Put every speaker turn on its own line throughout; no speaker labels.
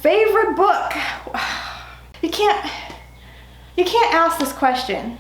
Favorite book? You can't ask this question.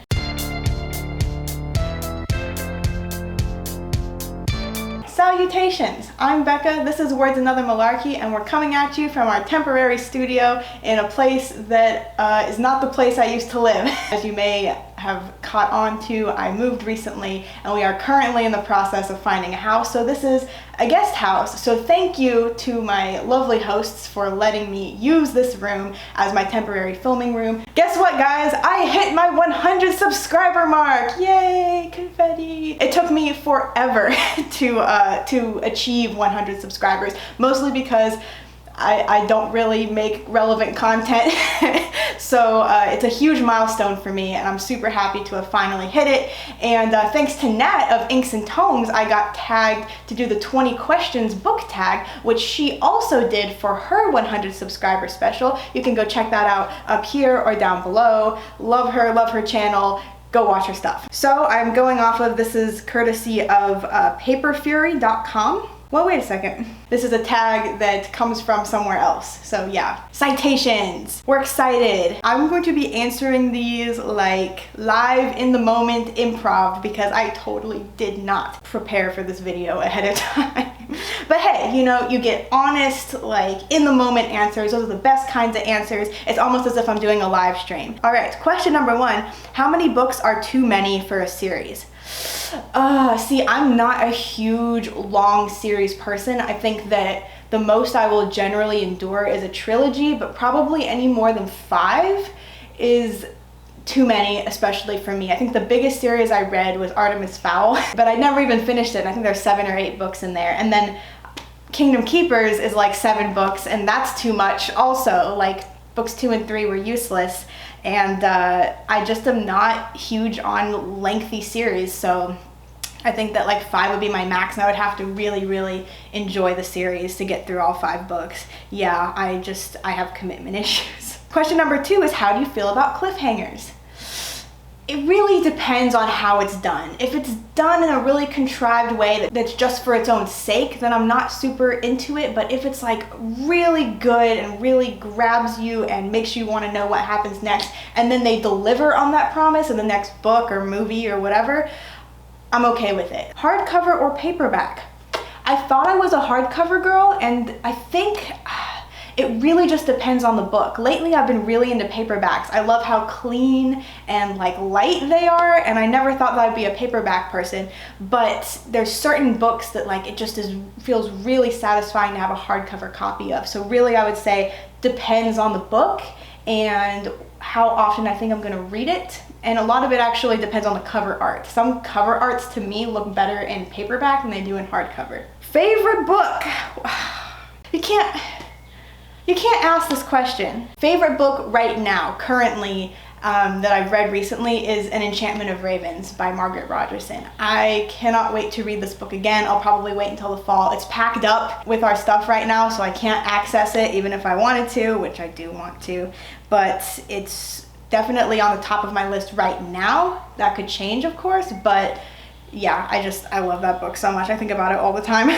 Salutations, I'm Becca, this is Words Another Malarkey, and we're coming at you from our temporary studio in a place that is not the place I used to live. As you may have caught on to, I moved recently and we are currently in the process of finding a house, so this is a guest house. So thank you to my lovely hosts for letting me use this room as my temporary filming room. Guess what, guys? I hit my 100 subscriber mark! Yay, confetti! It took me forever to achieve 100 subscribers, mostly because I don't really make relevant content. So it's a huge milestone for me and I'm super happy to have finally hit it. And thanks to Nat of Inks and Tomes, I got tagged to do the 20 questions book tag, which she also did for her 100 subscriber special. You can go check that out up here or down below. Love her channel. Go watch her stuff. So I'm going off of, this is courtesy of paperfury.com. Well, wait a second. This is a tag that comes from somewhere else. So yeah, citations. We're excited. I'm going to be answering these like live in the moment improv because I totally did not prepare for this video ahead of time. But hey, you know, you get honest, like in the moment answers. Those are the best kinds of answers. It's almost as if I'm doing a live stream. All right, question number 1. How many books are too many for a series? See, I'm not a huge long series person. I think that the most I will generally endure is a trilogy, but probably any more than 5 is too many, especially for me. I think the biggest series I read was Artemis Fowl, but I never even finished it. And I think there's 7 or 8 books in there. And then Kingdom Keepers is like 7 books, and that's too much also. Like books 2 and 3 were useless. And I just am not huge on lengthy series, so I think that like 5 would be my max, and I would have to really enjoy the series to get through all 5 books. Yeah, I have commitment issues. Question number 2 is, how do you feel about cliffhangers? It really depends on how it's done. If it's done in a really contrived way that's just for its own sake, then I'm not super into it. But if it's like really good and really grabs you and makes you want to know what happens next, and then they deliver on that promise in the next book or movie or whatever, I'm okay with it. Hardcover or paperback? I thought I was a hardcover girl, and I think it really just depends on the book. Lately I've been really into paperbacks. I love how clean and like light they are, and I never thought that I'd be a paperback person, but there's certain books that like it just feels really satisfying to have a hardcover copy of. So really I would say depends on the book and how often I think I'm gonna read it. And a lot of it actually depends on the cover art. Some cover arts to me look better in paperback than they do in hardcover. Favorite book? You can't ask this question. Favorite book right now, currently, that I've read recently is An Enchantment of Ravens by Margaret Rogerson. I cannot wait to read this book again. I'll probably wait until the fall. It's packed up with our stuff right now, so I can't access it even if I wanted to, which I do want to, but it's definitely on the top of my list right now. That could change, of course, but yeah, I love that book so much. I think about it all the time.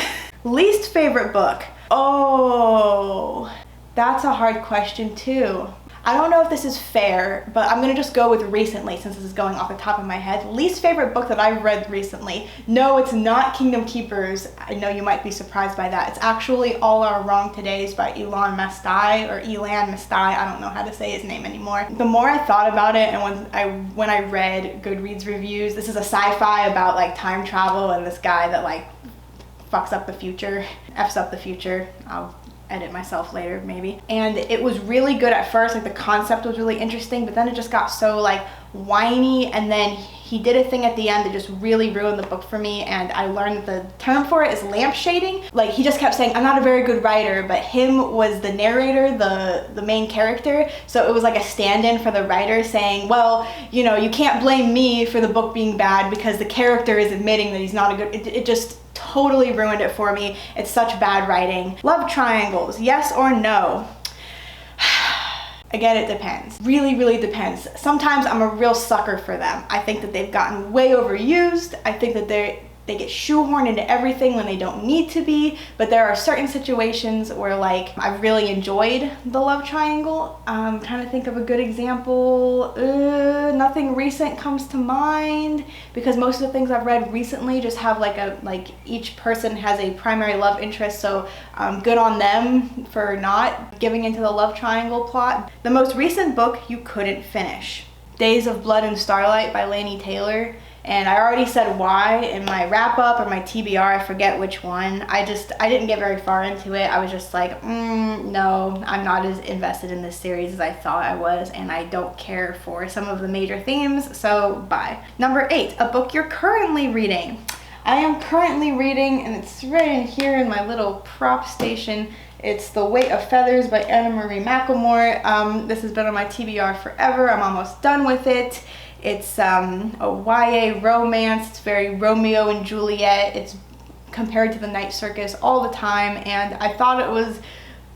Least favorite book? Oh, that's a hard question too. I don't know if this is fair, but I'm gonna just go with recently since this is going off the top of my head. Least favorite book that I've read recently. No, it's not Kingdom Keepers. I know you might be surprised by that. It's actually All Our Wrong Todays by Elan Mastai, or Elan Mastai. I don't know how to say his name anymore. The more I thought about it, and when I read Goodreads reviews, this is a sci-fi about like time travel and this guy that like fucks up the future, F's up the future. I'll edit myself later maybe. And it was really good at first, like the concept was really interesting, but then it just got so like whiny, and then he did a thing at the end that just really ruined the book for me, and I learned that the term for it is lampshading. Like he just kept saying, I'm not a very good writer, but him was the narrator, the main character, so it was like a stand-in for the writer saying, well, you know, you can't blame me for the book being bad because the character is admitting that he's not a good, it just totally ruined it for me. It's such bad writing. Love triangles, yes or no? Again, it depends. Really depends. Sometimes I'm a real sucker for them. I think that they've gotten way overused. I think that they get shoehorned into everything when they don't need to be, but there are certain situations where like I've really enjoyed the love triangle. I'm trying to think of a good example. Nothing recent comes to mind because most of the things I've read recently just have like each person has a primary love interest, so good on them for not giving into the love triangle plot. The most recent book you couldn't finish, Days of Blood and Starlight by Laini Taylor. And I already said why in my wrap up or my TBR, I forget which one. I didn't get very far into it. I was just like, no, I'm not as invested in this series as I thought I was, and I don't care for some of the major themes, so bye. Number 8, a book you're currently reading. I am currently reading, and it's right in here in my little prop station. It's The Weight of Feathers by Anna Marie McLemore. This has been on my TBR forever. I'm almost done with it. It's a YA romance. It's very Romeo and Juliet. It's compared to The Night Circus all the time, and I thought it was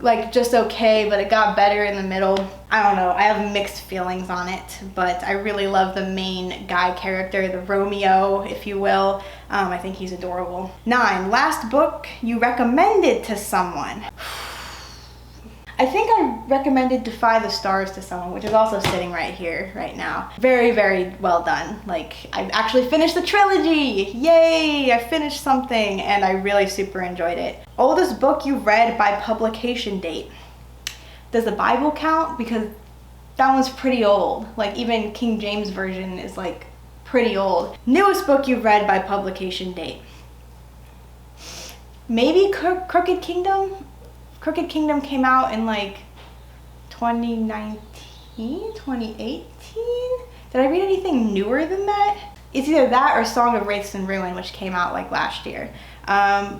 like just okay, but it got better in the middle. I don't know, I have mixed feelings on it, but I really love the main guy character, the Romeo, if you will. I think he's adorable. 9, last book you recommended to someone. I think I recommended Defy the Stars to someone, which is also sitting right here, right now. Very, very well done. Like, I actually finished the trilogy! Yay! I finished something, and I really super enjoyed it. Oldest book you've read by publication date. Does the Bible count? Because that one's pretty old. Like, even King James Version is, like, pretty old. Newest book you've read by publication date. Maybe Crooked Kingdom? Crooked Kingdom came out in like 2019, 2018? Did I read anything newer than that? It's either that or Song of Wraiths and Ruin, which came out like last year.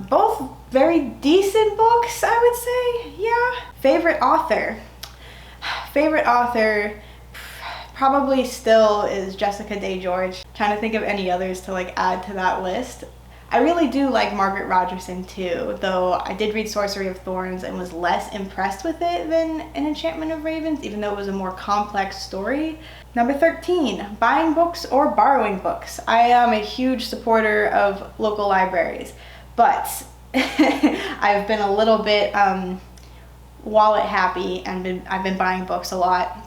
Both very decent books, I would say, yeah. Favorite author? Favorite author probably still is Jessica Day George. Trying to think of any others to like add to that list. I really do like Margaret Rogerson too, though I did read Sorcery of Thorns and was less impressed with it than An Enchantment of Ravens, even though it was a more complex story. Number 13, buying books or borrowing books. I am a huge supporter of local libraries, but I've been a little bit wallet happy and I've been buying books a lot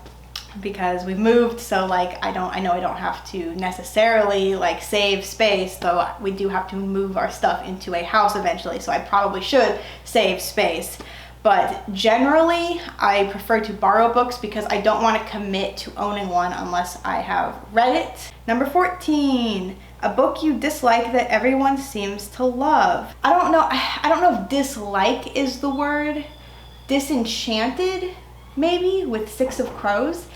because we've moved, so like I know I don't have to necessarily like save space, though we do have to move our stuff into a house eventually, so I probably should save space. But generally I prefer to borrow books because I don't want to commit to owning one unless I have read it. Number 14, a book you dislike that everyone seems to love. I don't know if dislike is the word. Disenchanted, maybe, with Six of Crows.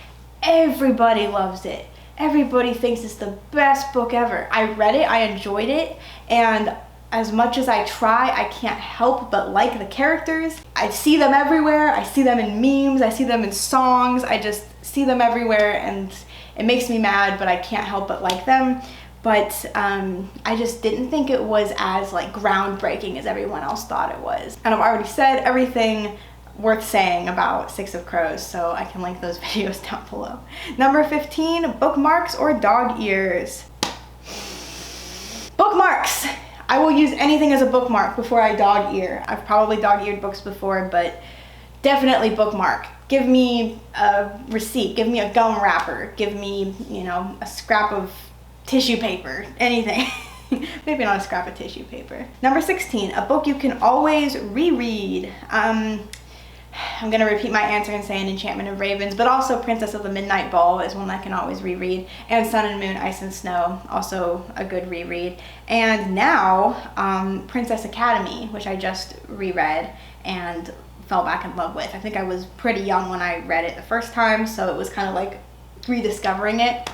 Everybody loves it. Everybody thinks it's the best book ever. I read it, I enjoyed it, and as much as I try, I can't help but like the characters. I see them everywhere. I see them in memes. I see them in songs. I just see them everywhere, and it makes me mad, but I can't help but like them. But I just didn't think it was as like groundbreaking as everyone else thought it was. And I've already said everything worth saying about Six of Crows, so I can link those videos down below. Number 15, bookmarks or dog ears? Bookmarks! I will use anything as a bookmark before I dog ear. I've probably dog-eared books before, but definitely bookmark. Give me a receipt, give me a gum wrapper, give me, you know, a scrap of tissue paper, anything. Maybe not a scrap of tissue paper. Number 16, a book you can always reread. I'm gonna repeat my answer and say An Enchantment of Ravens, but also Princess of the Midnight Ball is one I can always reread, and Sun and Moon, Ice and Snow, also a good reread. And now, Princess Academy, which I just reread and fell back in love with. I think I was pretty young when I read it the first time, so it was kind of like rediscovering it.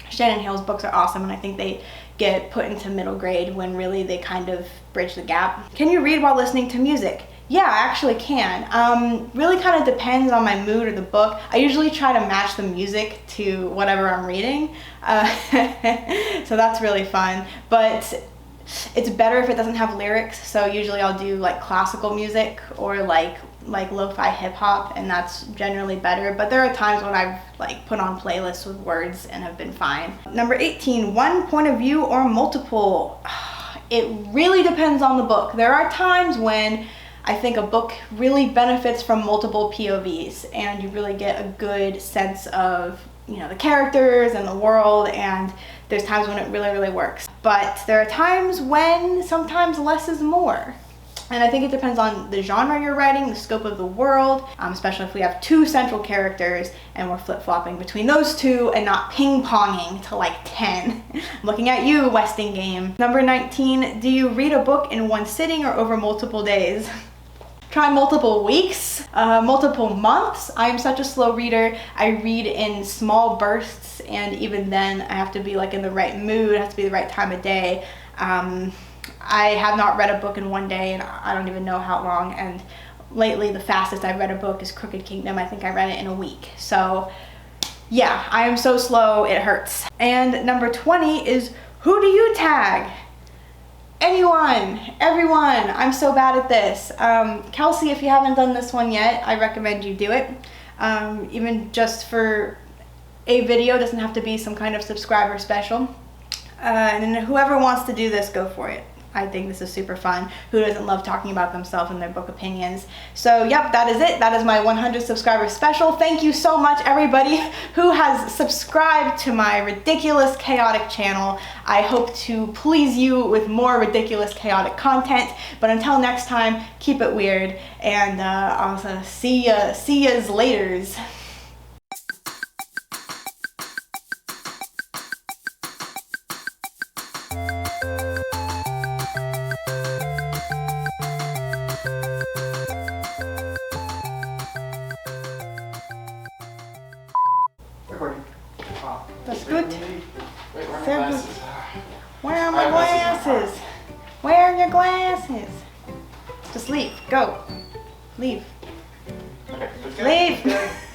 Shannon Hale's books are awesome, and I think they get put into middle grade when really they kind of bridge the gap. Can you read while listening to music? Yeah, I actually can. Really kind of depends on my mood or the book. I usually try to match the music to whatever I'm reading, so that's really fun. But it's better if it doesn't have lyrics, so usually I'll do like classical music or like lo-fi hip-hop, and that's generally better. But there are times when I've like put on playlists with words and have been fine. Number 18, one point of view or multiple. It really depends on the book. There are times when I think a book really benefits from multiple POVs and you really get a good sense of, you know, the characters and the world, and there's times when it really, really works. But there are times when sometimes less is more. And I think it depends on the genre you're writing, the scope of the world, especially if we have two central characters and we're flip-flopping between those two and not ping-ponging to like 10. I'm looking at you, Westing Game. Number 19, do you read a book in one sitting or over multiple days? Try multiple weeks, multiple months. I am such a slow reader. I read in small bursts, and even then I have to be like in the right mood, it has to be the right time of day. I have not read a book in one day, and I don't even know how long, and lately the fastest I've read a book is Crooked Kingdom. I think I read it in a week. So yeah, I am so slow, it hurts. And number 20 is, who do you tag? Anyone, everyone. I'm so bad at this. Kelsey, if you haven't done this one yet, I recommend you do it. Even just for a video, doesn't have to be some kind of subscriber special. And whoever wants to do this, go for it. I think this is super fun. Who doesn't love talking about themselves and their book opinions? So yep, that is it. That is my 100 subscriber special. Thank you so much, everybody who has subscribed to my ridiculous chaotic channel. I hope to please you with more ridiculous chaotic content. But until next time, keep it weird, and I'll see yas laters. That's good. Where are my glasses? Where are your glasses? Just leave. Go. Leave.
Okay,
Leave.